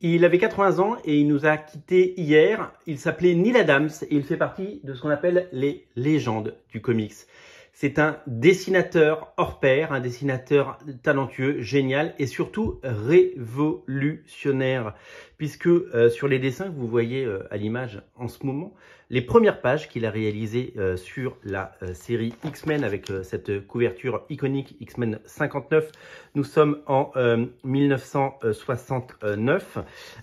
Il avait 80 ans et il nous a quittés hier. Il s'appelait Neal Adams et il fait partie de ce qu'on appelle les légendes du comics. C'est un dessinateur hors pair, un dessinateur talentueux, génial et surtout révolutionnaire. Puisque sur les dessins que vous voyez à l'image en ce moment, les premières pages qu'il a réalisées sur la série X-Men avec cette couverture iconique X-Men 59, nous sommes en 1969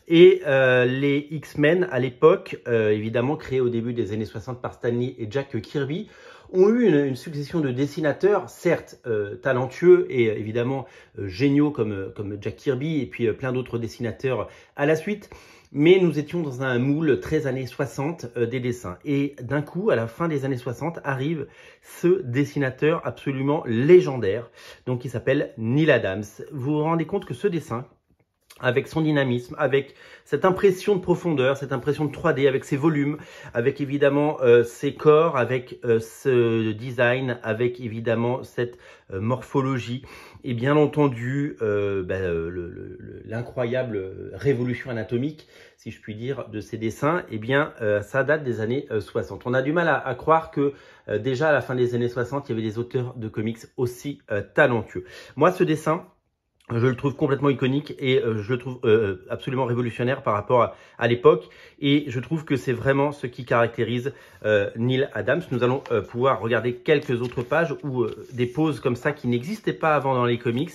et les X-Men à l'époque, évidemment créés au début des années 60 par Stan Lee et Jack Kirby, ont eu une succession de dessinateurs, certes talentueux et évidemment géniaux comme Jack Kirby et puis plein d'autres dessinateurs à la suite. Mais nous étions dans un moule très années 60 des dessins. Et d'un coup, à la fin des années 60, arrive ce dessinateur absolument légendaire, donc qui s'appelle Neal Adams. Vous vous rendez compte que ce dessin, avec son dynamisme, avec cette impression de profondeur, cette impression de 3D, avec ses volumes, avec évidemment ses corps, avec ce design, avec évidemment cette morphologie, et bien entendu l'incroyable révolution anatomique, si je puis dire, de ces dessins, eh bien ça date des années 60. On a du mal à croire que déjà à la fin des années 60, il y avait des auteurs de comics aussi talentueux. Moi, ce dessin, je le trouve complètement iconique et je le trouve absolument révolutionnaire par rapport à l'époque. Et je trouve que c'est vraiment ce qui caractérise Neal Adams. Nous allons pouvoir regarder quelques autres pages où des poses comme ça qui n'existaient pas avant dans les comics,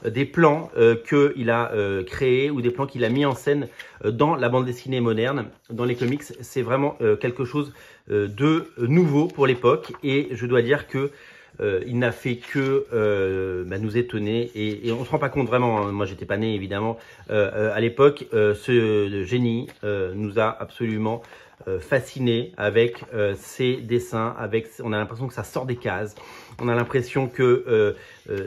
des plans qu'il a créés ou des plans qu'il a mis en scène dans la bande dessinée moderne, dans les comics. C'est vraiment quelque chose de nouveau pour l'époque et je dois dire que il n'a fait que nous étonner et on se rend pas compte vraiment, hein, moi j'étais pas né évidemment à l'époque, ce génie nous a absolument fasciné avec ses dessins, on a l'impression que ça sort des cases, on a l'impression que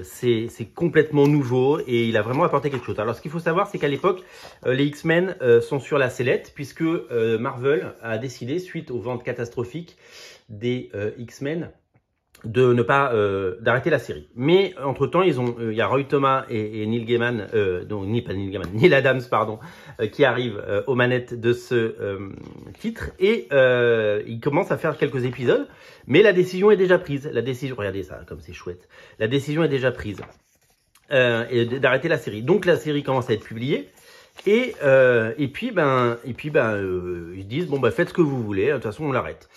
c'est complètement nouveau et il a vraiment apporté quelque chose. Alors ce qu'il faut savoir, c'est qu'à l'époque, les X-Men sont sur la sellette puisque Marvel a décidé, suite aux ventes catastrophiques des X-Men, de ne pas d'arrêter la série. Mais entre temps, il y a Roy Thomas et Neil Gaiman, Neal Adams, pardon, qui arrivent aux manettes de ce titre et ils commencent à faire quelques épisodes. Mais la décision est déjà prise. La décision, regardez ça, comme c'est chouette. La décision est déjà prise d'arrêter la série. Donc la série commence à être publiée. Et puis ils disent bon faites ce que vous voulez. De toute façon, on l'arrête.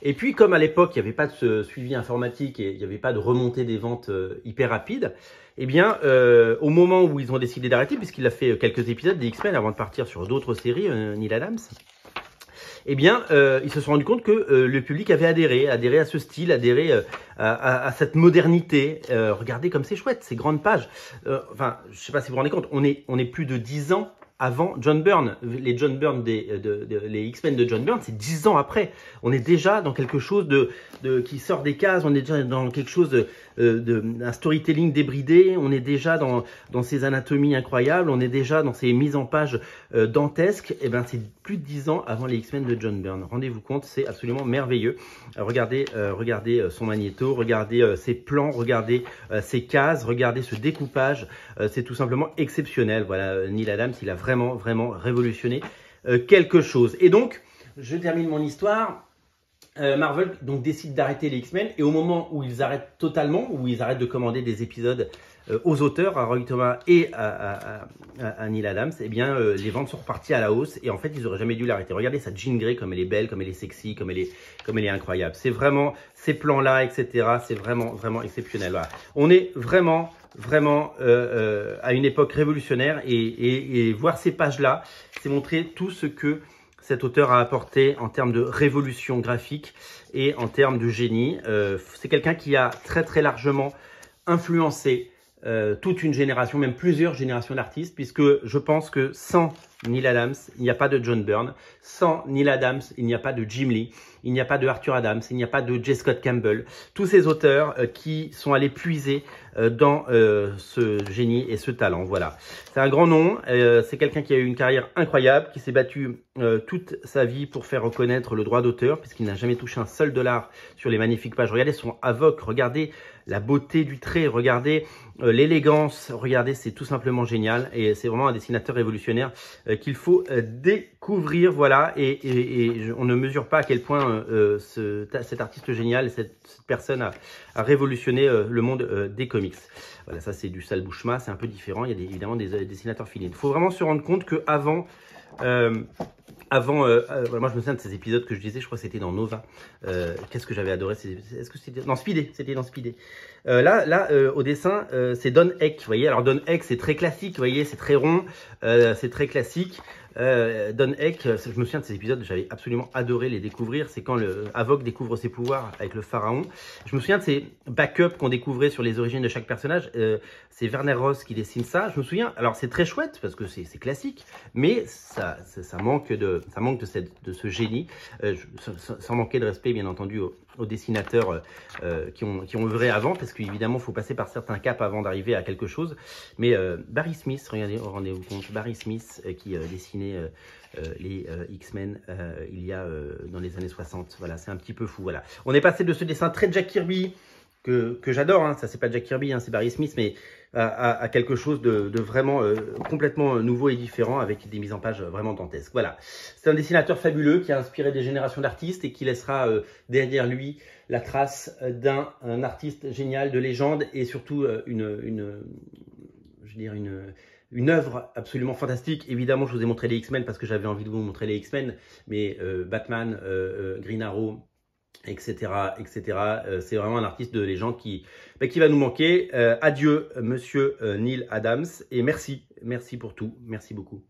Et puis, comme à l'époque, il n'y avait pas de suivi informatique et il n'y avait pas de remontée des ventes hyper rapide, eh bien, au moment où ils ont décidé d'arrêter, puisqu'il a fait quelques épisodes des X-Men avant de partir sur d'autres séries, Neal Adams, eh bien, ils se sont rendus compte que le public avait adhéré à ce style, adhéré à cette modernité. Regardez comme c'est chouette, ces grandes pages. Enfin, je ne sais pas si vous vous rendez compte, on est plus de 10 ans avant John Byrne. Les John Byrne les X-Men de John Byrne, c'est 10 ans après. On est déjà dans quelque chose qui sort des cases, on est déjà dans quelque chose un storytelling débridé, on est déjà dans ces anatomies incroyables, on est déjà dans ces mises en page dantesques. Et ben c'est plus de 10 ans avant les X-Men de John Byrne. Rendez-vous compte, c'est absolument merveilleux. Regardez son magnéto, regardez ses plans, regardez ses cases, regardez ce découpage. C'est tout simplement exceptionnel. Voilà, Neal Adams, il a vraiment révolutionné quelque chose. Et donc, je termine mon histoire. Marvel donc décide d'arrêter les X-Men et au moment où ils arrêtent totalement, où ils arrêtent de commander des épisodes aux auteurs, à Roy Thomas et à Neal Adams, eh bien les ventes sont reparties à la hausse et en fait ils auraient jamais dû l'arrêter. Regardez sa Jean Grey, comme elle est belle, comme elle est sexy, comme elle est incroyable. C'est vraiment ces plans-là, etc. C'est vraiment exceptionnel. Voilà. On est vraiment à une époque révolutionnaire et voir ces pages-là, c'est montrer tout ce que cet auteur a apporté en termes de révolution graphique et en termes de génie. C'est quelqu'un qui a très largement influencé toute une génération, même plusieurs générations d'artistes, puisque je pense que sans Neal Adams, il n'y a pas de John Byrne. Sans Neal Adams, il n'y a pas de Jim Lee. Il n'y a pas de Arthur Adams. Il n'y a pas de J. Scott Campbell. Tous ces auteurs qui sont allés puiser dans ce génie et ce talent. Voilà. C'est un grand nom. C'est quelqu'un qui a eu une carrière incroyable, qui s'est battu toute sa vie pour faire reconnaître le droit d'auteur, puisqu'il n'a jamais touché un seul dollar sur les magnifiques pages. Regardez son avoc, regardez la beauté du trait, regardez l'élégance, regardez, c'est tout simplement génial. Et c'est vraiment un dessinateur révolutionnaire. qu'il faut découvrir. Voilà, et on ne mesure pas à quel point cet artiste génial, cette personne a révolutionné le monde des comics. Voilà, ça c'est du Sal Buscema, c'est un peu différent. Il y a évidemment des dessinateurs filés. Il faut vraiment se rendre compte qu'avant, moi je me souviens de ces épisodes que je disais, je crois que c'était dans Nova. Qu'est-ce que j'avais adoré, est-ce que c'était dans Speedé? C'était dans Speedé. Là, au dessin, c'est Don Heck, vous voyez. Alors Don Heck, c'est très classique, vous voyez, c'est très rond, c'est très classique. Don Heck, je me souviens de ces épisodes, j'avais absolument adoré les découvrir. C'est quand le Havok découvre ses pouvoirs avec le pharaon. Je me souviens de ces backups qu'on découvrait sur les origines de chaque personnage. C'est Werner Ross qui dessine ça. Je me souviens, alors c'est très chouette parce que c'est classique, mais ça manque de ce génie, sans manquer de respect bien entendu aux dessinateurs qui ont œuvré avant, parce qu'évidemment il faut passer par certains caps avant d'arriver à quelque chose. Mais Barry Smith, regardez, rendez-vous compte, Barry Smith qui dessinait les X-Men il y a dans les années 60. Voilà, c'est un petit peu fou. Voilà, on est passé de ce dessin très Jack Kirby que j'adore, hein, ça c'est pas Jack Kirby, hein, c'est Barry Smith, mais à quelque chose de vraiment complètement nouveau et différent, avec des mises en page vraiment dantesques. Voilà, c'est un dessinateur fabuleux qui a inspiré des générations d'artistes et qui laissera derrière lui la trace d'un artiste génial, de légende, et surtout une œuvre absolument fantastique. Évidemment, je vous ai montré les X-Men parce que j'avais envie de vous montrer les X-Men, mais Batman, Green Arrow, etc. C'est vraiment un artiste de légende qui va nous manquer. Adieu, monsieur Neil Adams, et merci pour tout. Merci beaucoup.